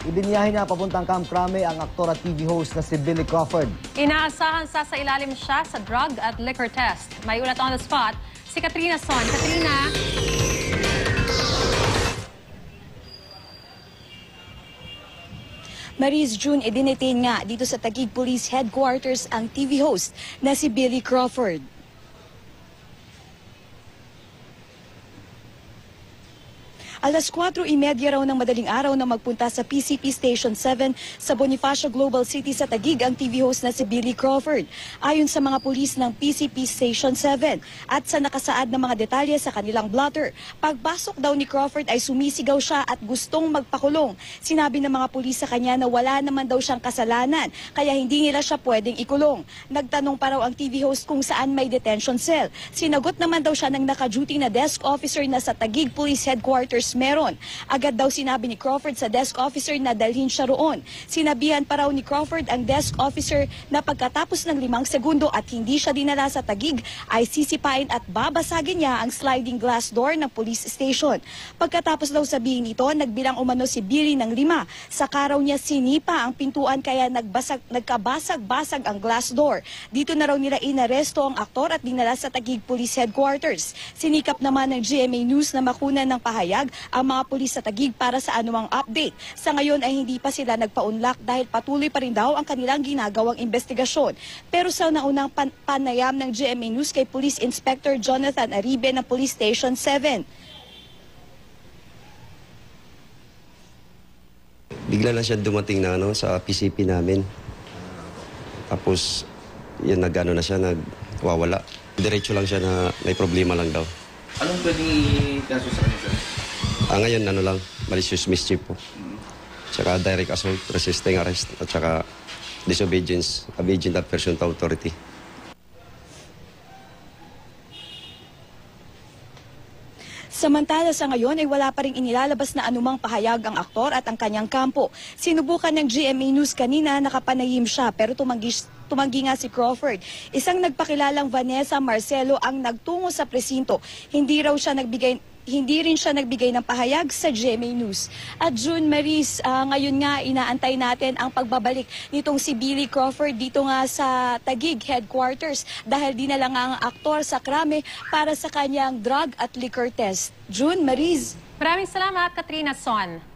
Ibinyahe niya papuntang Camp Crame ang aktor at TV host na si Billy Crawford. Inaasahan sa ilalim siya sa drug at liquor test. May ulat on the spot si Katrina Son. Katrina. Maris, June, idinitain nga dito sa Taguig Police Headquarters ang TV host na si Billy Crawford. Alas 4:30 raw ng madaling araw na magpunta sa PCP Station 7 sa Bonifacio Global City sa Taguig ang TV host na si Billy Crawford. Ayon sa mga pulis ng PCP Station 7 at sa nakasaad na mga detalye sa kanilang blotter, pagpasok daw ni Crawford ay sumisigaw siya at gustong magpakulong. Sinabi ng mga pulis sa kanya na wala naman daw siyang kasalanan kaya hindi nila siya pwedeng ikulong. Nagtanong pa raw ang TV host kung saan may detention cell. Sinagot naman daw siya ng naka-duty na desk officer na sa Taguig Police Headquarters meron. Agad daw sinabi ni Crawford sa desk officer na dalhin siya roon. Sinabihan pa raw ni Crawford ang desk officer na pagkatapos ng 5 segundo at hindi siya dinala sa Taguig ay sisipain at babasagin niya ang sliding glass door ng police station. Pagkatapos daw sabihin nito, nagbilang umano si Billy ng 5. Sa karaw niya sinipa ang pintuan kaya nagkabasag-basag ang glass door. Dito na raw nila inaresto ang aktor at dinala sa Taguig Police Headquarters. Sinikap naman ng GMA News na makunan ng pahayag ang mga pulis sa Taguig para sa anumang update. Sa ngayon ay hindi pa sila nagpa-unlock dahil patuloy pa rin daw ang kanilang ginagawang investigasyon. Pero sa naunang panayam ng GMA News kay Police Inspector Jonathan Aribe ng Police Station 7. Bigla lang siya dumating na sa PCP namin. Tapos, yan nag-ano na siya, nagwawala. Diretso lang siya na may problema lang daw. Anong pwedeng i-kaso sa kanya, sir? Ngayon, lang, malicious mischief po. Tsaka direct assault, resisting arrest, at tsaka disobedience of agent at person to authority. Samantala sa ngayon ay wala pa rin inilalabas na anumang pahayag ang aktor at ang kanyang kampo. Sinubukan ng GMA News kanina nakapanayim siya pero tumanggi nga si Crawford. Isang nagpakilalang Vanessa Marcelo ang nagtungo sa presinto. Hindi rin siya nagbigay ng pahayag sa GMA News. At June Maris, ngayon nga inaantay natin ang pagbabalik nitong si Billy Crawford dito nga sa Taguig Headquarters dahil dinala nga ang aktor sa Crame para sa kanyang drug at liquor test. June Maris. Maraming salamat, Katrina Son.